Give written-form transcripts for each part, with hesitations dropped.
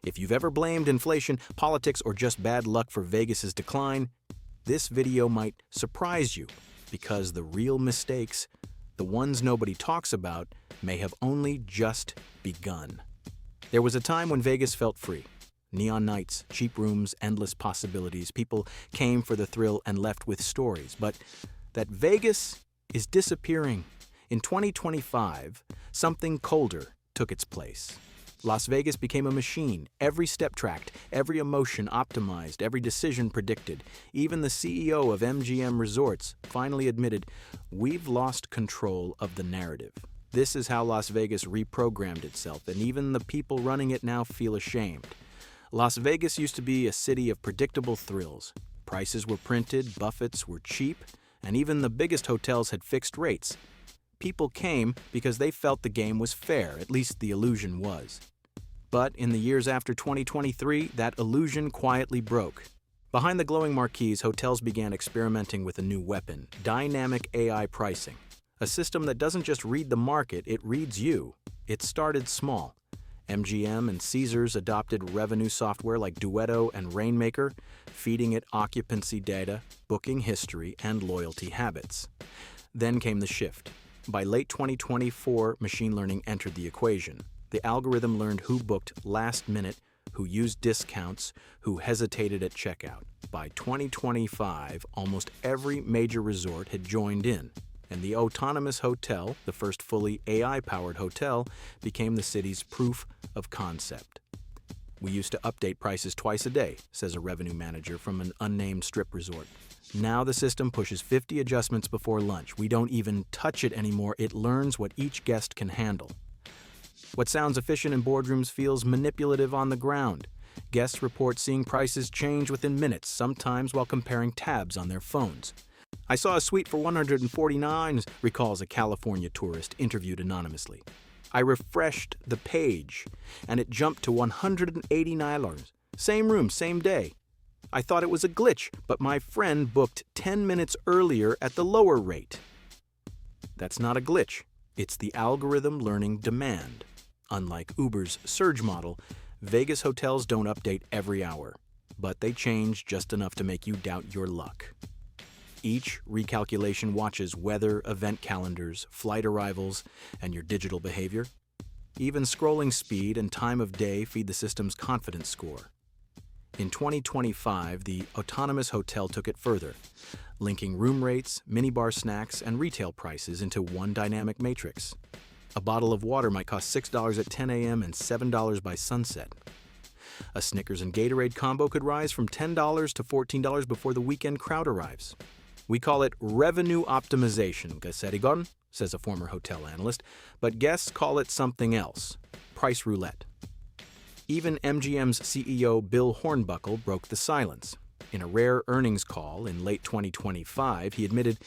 If you've ever blamed inflation, politics, or just bad luck for Vegas's decline, this video might surprise you, because the real mistakes, the ones nobody talks about, may have only just begun. There was a time when Vegas felt free. Neon nights, cheap rooms, endless possibilities. People came for the thrill and left with stories. But that Vegas is disappearing. In 2025, something colder took its place. Las Vegas became a machine, every step tracked, every emotion optimized, every decision predicted. Even the CEO of MGM Resorts finally admitted, "We've lost control of the narrative." This is how Las Vegas reprogrammed itself, and even the people running it now feel ashamed. Las Vegas used to be a city of predictable thrills. Prices were printed, buffets were cheap, and even the biggest hotels had fixed rates. People came because they felt the game was fair, at least the illusion was. But in the years after 2023, that illusion quietly broke. Behind the glowing marquees, hotels began experimenting with a new weapon, dynamic AI pricing. A system that doesn't just read the market, it reads you. It started small. MGM and Caesars adopted revenue software like Duetto and Rainmaker, feeding it occupancy data, booking history, and loyalty habits. Then came the shift. By late 2024, machine learning entered the equation. The algorithm learned who booked last minute, who used discounts, who hesitated at checkout. By 2025, almost every major resort had joined in, and the autonomous hotel, the first fully AI-powered hotel, became the city's proof of concept. "We used to update prices twice a day," says a revenue manager from an unnamed strip resort. "Now the system pushes 50 adjustments before lunch. We don't even touch it anymore. It learns what each guest can handle." What sounds efficient in boardrooms feels manipulative on the ground. Guests report seeing prices change within minutes, sometimes while comparing tabs on their phones. "I saw a suite for $149, recalls a California tourist interviewed anonymously. "I refreshed the page, and it jumped to $189. Same room, same day. I thought it was a glitch, but my friend booked 10 minutes earlier at the lower rate." That's not a glitch. It's the algorithm learning demand. Unlike Uber's surge model, Vegas hotels don't update every hour, but they change just enough to make you doubt your luck. Each recalculation watches weather, event calendars, flight arrivals, and your digital behavior. Even scrolling speed and time of day feed the system's confidence score. In 2025, the autonomous hotel took it further, linking room rates, minibar snacks, and retail prices into one dynamic matrix. A bottle of water might cost $6 at 10 a.m. and $7 by sunset. A Snickers and Gatorade combo could rise from $10 to $14 before the weekend crowd arrives. "We call it revenue optimization, Gaserigon," says a former hotel analyst, but guests call it something else, price roulette. Even MGM's CEO Bill Hornbuckle broke the silence. In a rare earnings call in late 2025, he admitted,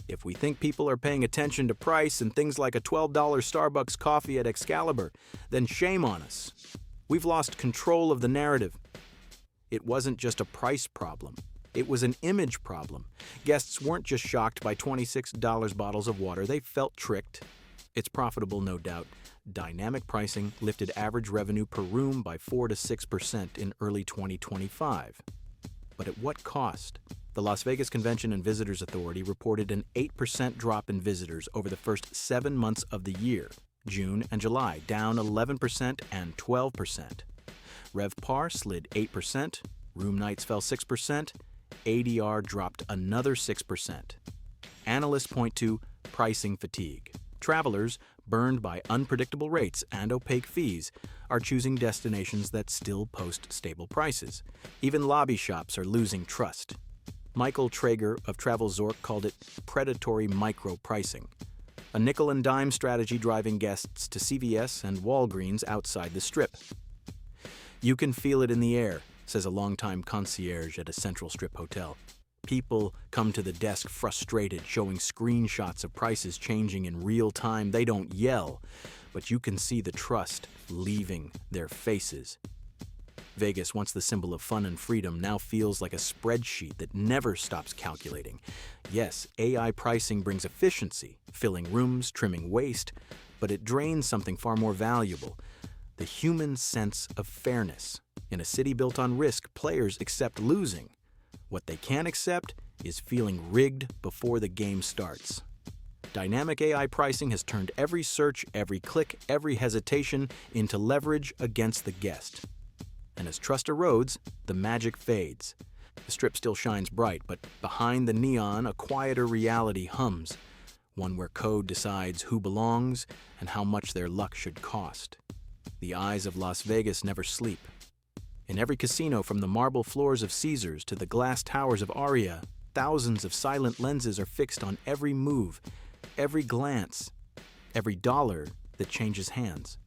"If we think people are paying attention to price and things like a $12 Starbucks coffee at Excalibur, then shame on us. We've lost control of the narrative." It wasn't just a price problem. It was an image problem. Guests weren't just shocked by $26 bottles of water, they felt tricked. It's profitable, no doubt. Dynamic pricing lifted average revenue per room by 4 to 6% in early 2025. But at what cost? The Las Vegas Convention and Visitors Authority reported an 8% drop in visitors over the first 7 months of the year, June and July, down 11% and 12%. RevPAR slid 8%, room nights fell 6%, ADR dropped another 6%. Analysts point to pricing fatigue. Travelers, burned by unpredictable rates and opaque fees, are choosing destinations that still post stable prices. Even lobby shops are losing trust. Michael Traeger of TravelZork called it predatory micro-pricing, a nickel-and-dime strategy driving guests to CVS and Walgreens outside the Strip. "You can feel it in the air," says a longtime concierge at a Central Strip hotel. People come to the desk frustrated, showing screenshots of prices changing in real time. They don't yell, but you can see the trust leaving their faces. Vegas, once the symbol of fun and freedom, now feels like a spreadsheet that never stops calculating. Yes, AI pricing brings efficiency, filling rooms, trimming waste, but it drains something far more valuable: the human sense of fairness. In a city built on risk, players accept losing. What they can't accept is feeling rigged before the game starts. Dynamic AI pricing has turned every search, every click, every hesitation into leverage against the guest. And as trust erodes, the magic fades. The Strip still shines bright, but behind the neon, a quieter reality hums, one where code decides who belongs and how much their luck should cost. The eyes of Las Vegas never sleep. In every casino, from the marble floors of Caesars to the glass towers of Aria, thousands of silent lenses are fixed on every move, every glance, every dollar that changes hands.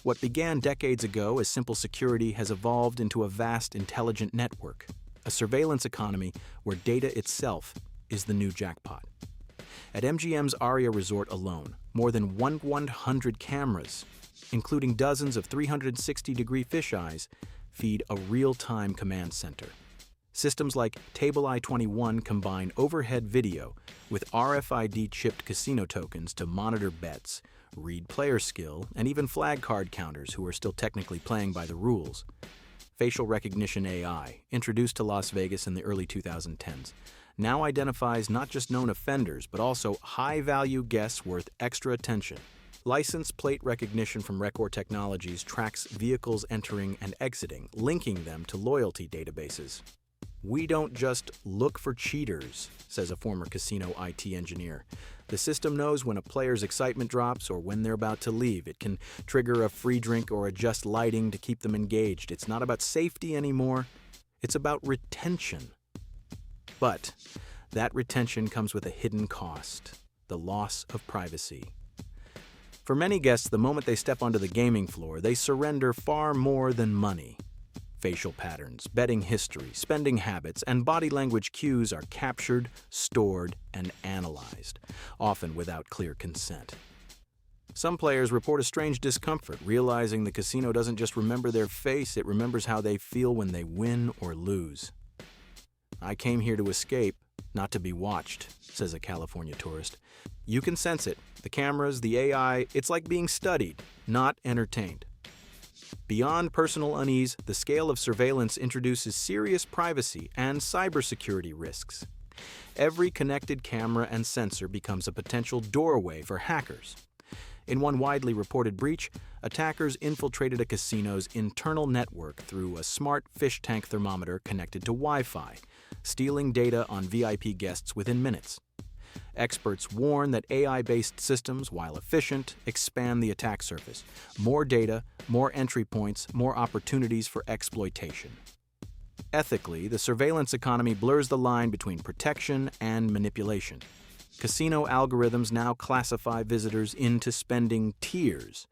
What began decades ago as simple security has evolved into a vast intelligent network, a surveillance economy where data itself is the new jackpot. At MGM's Aria Resort alone, more than 100 cameras, including dozens of 360-degree fisheyes, feed a real-time command center. Systems like Table I-21 combine overhead video with RFID-chipped casino tokens to monitor bets, read player skill, and even flag card counters who are still technically playing by the rules. Facial recognition AI, introduced to Las Vegas in the early 2010s, now identifies not just known offenders, but also high-value guests worth extra attention. License plate recognition from Rekor Technologies tracks vehicles entering and exiting, linking them to loyalty databases. "We don't just look for cheaters," says a former casino IT engineer. "The system knows when a player's excitement drops or when they're about to leave. It can trigger a free drink or adjust lighting to keep them engaged. It's not about safety anymore. It's about retention." But that retention comes with a hidden cost: the loss of privacy. For many guests, the moment they step onto the gaming floor, they surrender far more than money. Facial patterns, betting history, spending habits, and body language cues are captured, stored, and analyzed, often without clear consent. Some players report a strange discomfort, realizing the casino doesn't just remember their face, it remembers how they feel when they win or lose. "I came here to escape, not to be watched," says a California tourist. You can sense it. The cameras, the AI, it's like being studied, not entertained. Beyond personal unease, the scale of surveillance introduces serious privacy and cybersecurity risks. Every connected camera and sensor becomes a potential doorway for hackers. In one widely reported breach, attackers infiltrated a casino's internal network through a smart fish tank thermometer connected to Wi-Fi, stealing data on VIP guests within minutes. Experts warn that AI-based systems, while efficient, expand the attack surface. More data, more entry points, more opportunities for exploitation. Ethically, the surveillance economy blurs the line between protection and manipulation. Casino algorithms now classify visitors into spending tiers,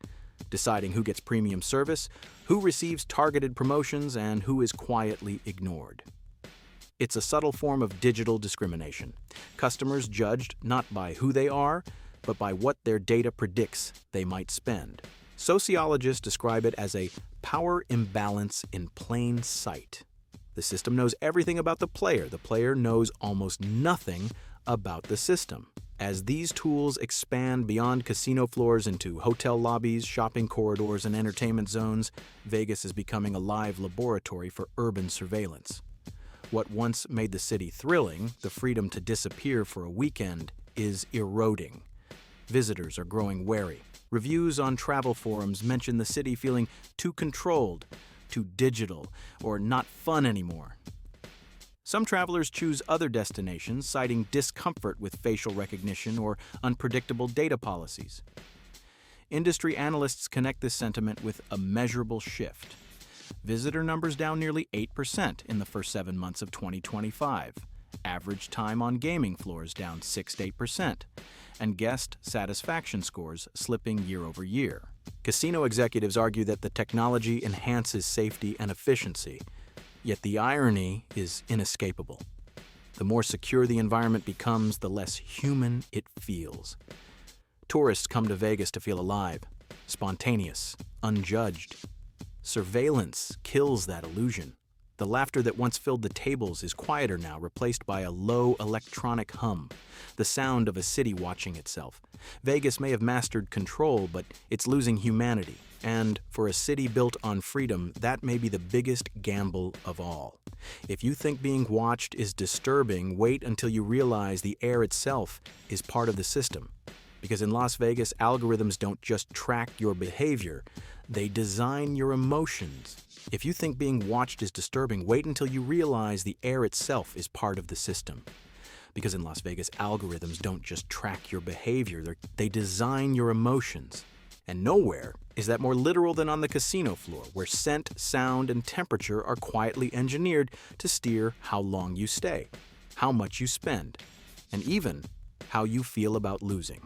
deciding who gets premium service, who receives targeted promotions, and who is quietly ignored. It's a subtle form of digital discrimination. Customers judged not by who they are, but by what their data predicts they might spend. Sociologists describe it as a power imbalance in plain sight. The system knows everything about the player knows almost nothing about the system. As these tools expand beyond casino floors into hotel lobbies, shopping corridors, and entertainment zones, Vegas is becoming a live laboratory for urban surveillance. What once made the city thrilling, the freedom to disappear for a weekend, is eroding. Visitors are growing wary. Reviews on travel forums mention the city feeling too controlled, too digital, or not fun anymore. Some travelers choose other destinations, citing discomfort with facial recognition or unpredictable data policies. Industry analysts connect this sentiment with a measurable shift. Visitor numbers down nearly 8% in the first 7 months of 2025. Average time on gaming floors down 6 to 8%, and guest satisfaction scores slipping year over year. Casino executives argue that the technology enhances safety and efficiency, yet the irony is inescapable. The more secure the environment becomes, the less human it feels. Tourists come to Vegas to feel alive, spontaneous, unjudged. Surveillance kills that illusion. The laughter that once filled the tables is quieter now, replaced by a low electronic hum, the sound of a city watching itself. Vegas may have mastered control, but it's losing humanity. And for a city built on freedom, that may be the biggest gamble of all. If you think being watched is disturbing, wait until you realize the air itself is part of the system. Because in Las Vegas, algorithms don't just track your behavior, they design your emotions. If you think being watched is disturbing, wait until you realize the air itself is part of the system. Because in Las Vegas, algorithms don't just track your behavior, they design your emotions. And nowhere is that more literal than on the casino floor, where scent, sound, and temperature are quietly engineered to steer how long you stay, how much you spend, and even how you feel about losing.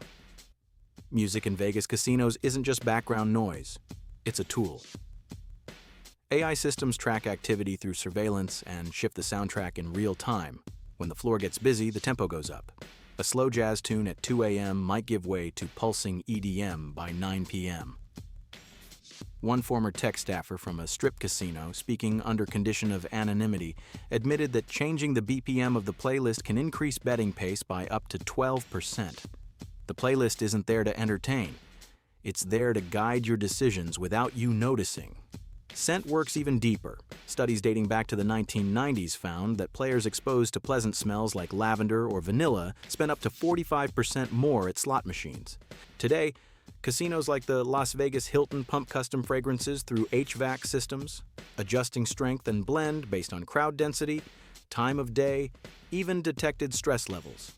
Music in Vegas casinos isn't just background noise, it's a tool. AI systems track activity through surveillance and shift the soundtrack in real time. When the floor gets busy, the tempo goes up. A slow jazz tune at 2 a.m. might give way to pulsing EDM by 9 p.m. One former tech staffer from a strip casino, speaking under condition of anonymity, admitted that changing the BPM of the playlist can increase betting pace by up to 12%. The playlist isn't there to entertain. It's there to guide your decisions without you noticing. Scent works even deeper. Studies dating back to the 1990s found that players exposed to pleasant smells like lavender or vanilla spent up to 45% more at slot machines. Today, casinos like the Las Vegas Hilton pump custom fragrances through HVAC systems, adjusting strength and blend based on crowd density, time of day, even detected stress levels.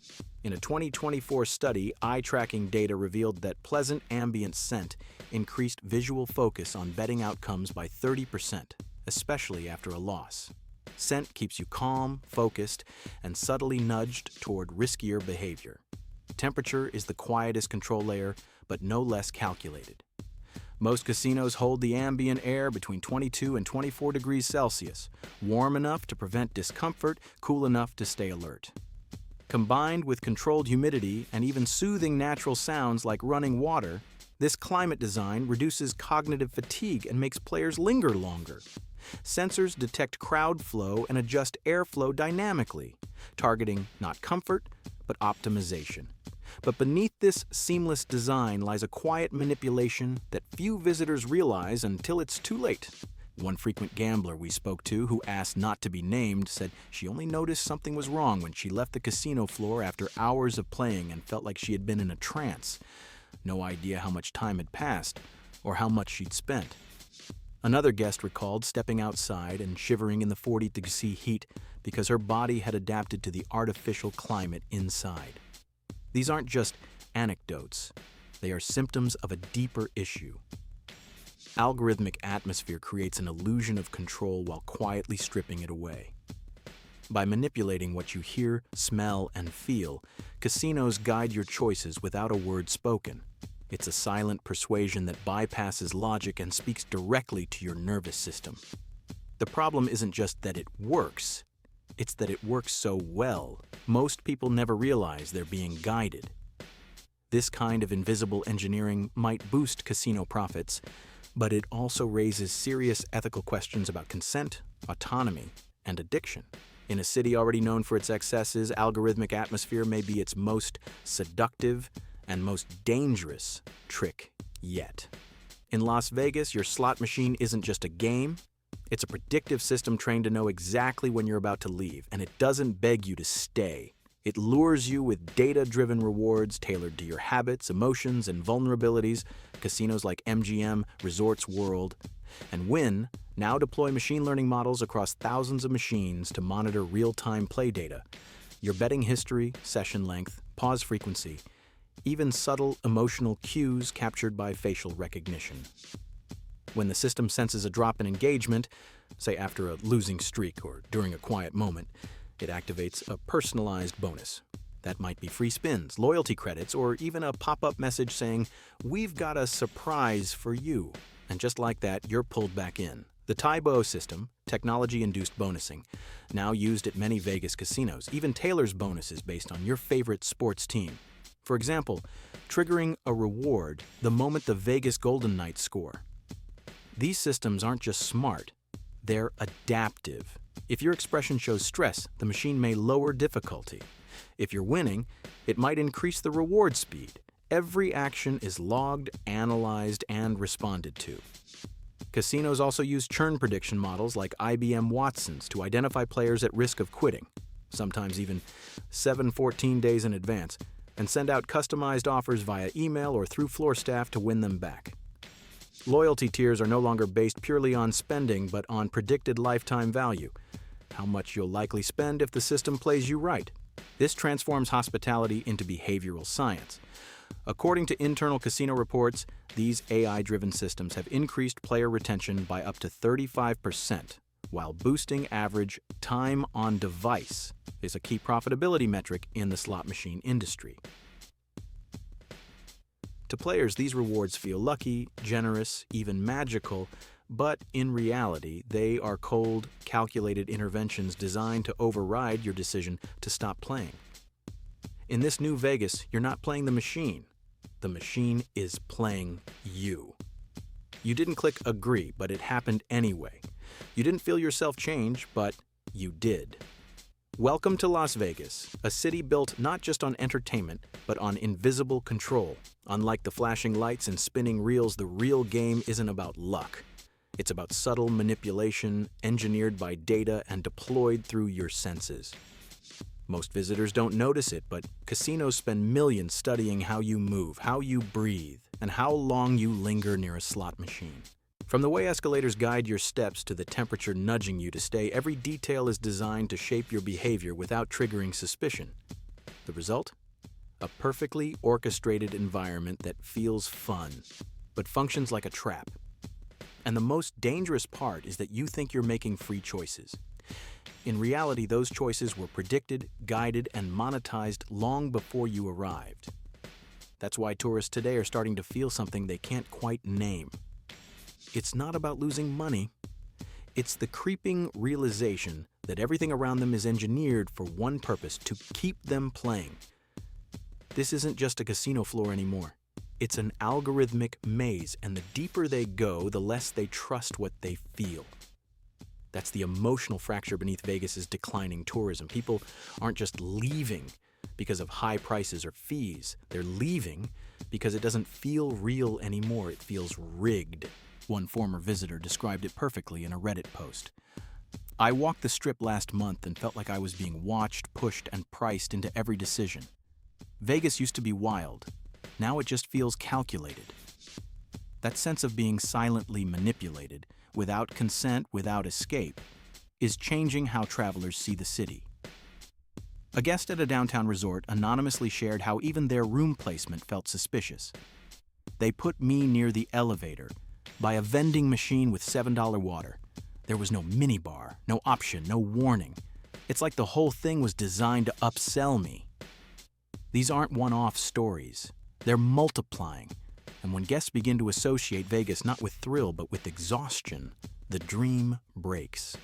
In a 2024 study, eye-tracking data revealed that pleasant ambient scent increased visual focus on betting outcomes by 30%, especially after a loss. Scent keeps you calm, focused, and subtly nudged toward riskier behavior. Temperature is the quietest control layer, but no less calculated. Most casinos hold the ambient air between 22 and 24 degrees Celsius, warm enough to prevent discomfort, cool enough to stay alert. Combined with controlled humidity and even soothing natural sounds like running water, this climate design reduces cognitive fatigue and makes players linger longer. Sensors detect crowd flow and adjust airflow dynamically, targeting not comfort, but optimization. But beneath this seamless design lies a quiet manipulation that few visitors realize until it's too late. One frequent gambler we spoke to, who asked not to be named, said she only noticed something was wrong when she left the casino floor after hours of playing and felt like she had been in a trance. No idea how much time had passed or how much she'd spent. Another guest recalled stepping outside and shivering in the 40-degree heat because her body had adapted to the artificial climate inside. These aren't just anecdotes. They are symptoms of a deeper issue. Algorithmic atmosphere creates an illusion of control while quietly stripping it away. By manipulating what you hear, smell, and feel, casinos guide your choices without a word spoken. It's a silent persuasion that bypasses logic and speaks directly to your nervous system. The problem isn't just that it works, it's that it works so well, most people never realize they're being guided. This kind of invisible engineering might boost casino profits, but it also raises serious ethical questions about consent, autonomy, and addiction. In a city already known for its excesses, algorithmic atmosphere may be its most seductive and most dangerous trick yet. In Las Vegas, your slot machine isn't just a game, it's a predictive system trained to know exactly when you're about to leave, and it doesn't beg you to stay. It lures you with data-driven rewards tailored to your habits, emotions, and vulnerabilities. Casinos like MGM, Resorts World, and Wynn now deploy machine learning models across thousands of machines to monitor real-time play data, your betting history, session length, pause frequency, even subtle emotional cues captured by facial recognition. When the system senses a drop in engagement, say after a losing streak or during a quiet moment, it activates a personalized bonus. That might be free spins, loyalty credits, or even a pop-up message saying, "We've got a surprise for you." And just like that, you're pulled back in. The Taibo system, technology-induced bonusing, now used at many Vegas casinos, even tailors bonuses based on your favorite sports team. For example, triggering a reward the moment the Vegas Golden Knights score. These systems aren't just smart, They're adaptive. If your expression shows stress, the machine may lower difficulty. If you're winning, it might increase the reward speed. Every action is logged, analyzed, and responded to. Casinos also use churn prediction models like IBM Watson's to identify players at risk of quitting, sometimes even 14 days in advance, and send out customized offers via email or through floor staff to win them back. Loyalty tiers are no longer based purely on spending, but on predicted lifetime value, how much you'll likely spend if the system plays you right. This transforms hospitality into behavioral science. According to internal casino reports, these AI-driven systems have increased player retention by up to 35%, while boosting average time on device is a key profitability metric in the slot machine industry. To players, these rewards feel lucky, generous, even magical, but in reality, they are cold, calculated interventions designed to override your decision to stop playing. In this new Vegas, you're not playing the machine. The machine is playing you. You didn't click agree, but it happened anyway. You didn't feel yourself change, but you did. Welcome to Las Vegas, a city built not just on entertainment, but on invisible control. Unlike the flashing lights and spinning reels, the real game isn't about luck. It's about subtle manipulation, engineered by data and deployed through your senses. Most visitors don't notice it, but casinos spend millions studying how you move, how you breathe, and how long you linger near a slot machine. From the way escalators guide your steps to the temperature nudging you to stay, every detail is designed to shape your behavior without triggering suspicion. The result? A perfectly orchestrated environment that feels fun, but functions like a trap. And the most dangerous part is that you think you're making free choices. In reality, those choices were predicted, guided, and monetized long before you arrived. That's why tourists today are starting to feel something they can't quite name. It's not about losing money. It's the creeping realization that everything around them is engineered for one purpose: to keep them playing. This isn't just a casino floor anymore. It's an algorithmic maze, and the deeper they go, the less they trust what they feel. That's the emotional fracture beneath Vegas's declining tourism. People aren't just leaving because of high prices or fees. They're leaving because it doesn't feel real anymore. It feels rigged. One former visitor described it perfectly in a Reddit post. I walked the strip last month and felt like I was being watched, pushed, and priced into every decision. Vegas used to be wild. Now it just feels calculated. That sense of being silently manipulated, without consent, without escape, is changing how travelers see the city. A guest at a downtown resort anonymously shared how even their room placement felt suspicious. They put me near the elevator, by a vending machine with $7 water. There was no minibar, no option, no warning. It's like the whole thing was designed to upsell me. These aren't one-off stories. They're multiplying. And when guests begin to associate Vegas not with thrill but with exhaustion, the dream breaks.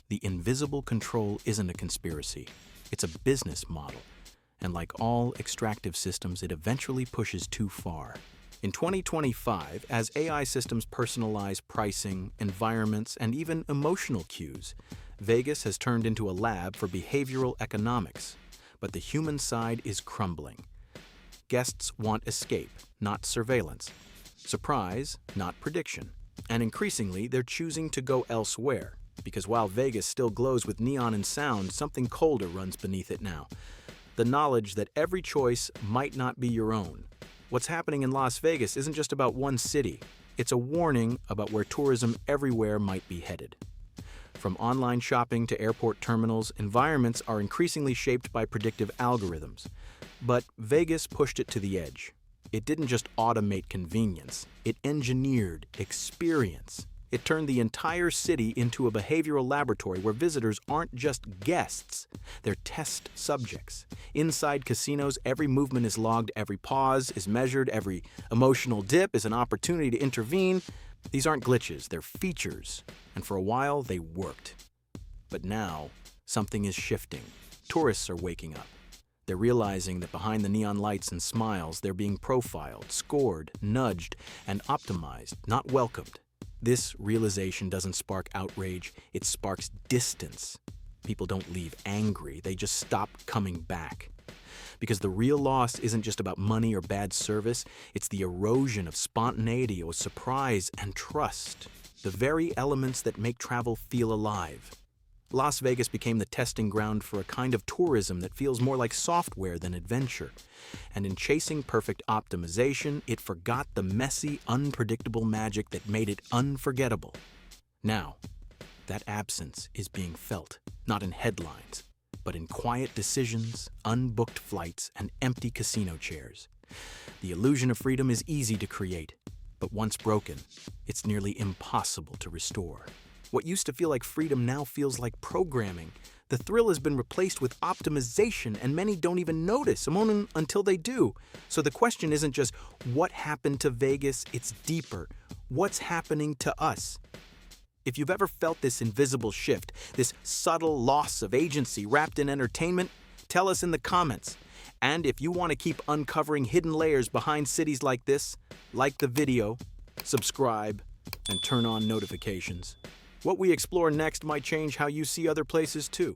The invisible control isn't a conspiracy. It's a business model. And like all extractive systems, it eventually pushes too far. In 2025, as AI systems personalize pricing, environments, and even emotional cues, Vegas has turned into a lab for behavioral economics. But the human side is crumbling. Guests want escape, not surveillance. Surprise, not prediction. And increasingly, they're choosing to go elsewhere. Because while Vegas still glows with neon and sound, something colder runs beneath it now. The knowledge that every choice might not be your own. What's happening in Las Vegas isn't just about one city. It's a warning about where tourism everywhere might be headed. From online shopping to airport terminals, environments are increasingly shaped by predictive algorithms. But Vegas pushed it to the edge. It didn't just automate convenience. It engineered experience. It turned the entire city into a behavioral laboratory where visitors aren't just guests, they're test subjects. Inside casinos, every movement is logged, every pause is measured, every emotional dip is an opportunity to intervene. These aren't glitches, they're features. And for a while, they worked. But now, something is shifting. Tourists are waking up. They're realizing that behind the neon lights and smiles, they're being profiled, scored, nudged, and optimized, not welcomed. This realization doesn't spark outrage, it sparks distance. People don't leave angry, they just stop coming back. Because the real loss isn't just about money or bad service, it's the erosion of spontaneity or surprise and trust, the very elements that make travel feel alive. Las Vegas became the testing ground for a kind of tourism that feels more like software than adventure. And in chasing perfect optimization, it forgot the messy, unpredictable magic that made it unforgettable. Now, that absence is being felt, not in headlines, but in quiet decisions, unbooked flights, and empty casino chairs. The illusion of freedom is easy to create, but once broken, it's nearly impossible to restore. What used to feel like freedom now feels like programming. The thrill has been replaced with optimization, and many don't even notice until they do. So the question isn't just what happened to Vegas, it's deeper. What's happening to us? If you've ever felt this invisible shift, this subtle loss of agency wrapped in entertainment, tell us in the comments. And if you want to keep uncovering hidden layers behind cities like this, like the video, subscribe, and turn on notifications. What we explore next might change how you see other places too.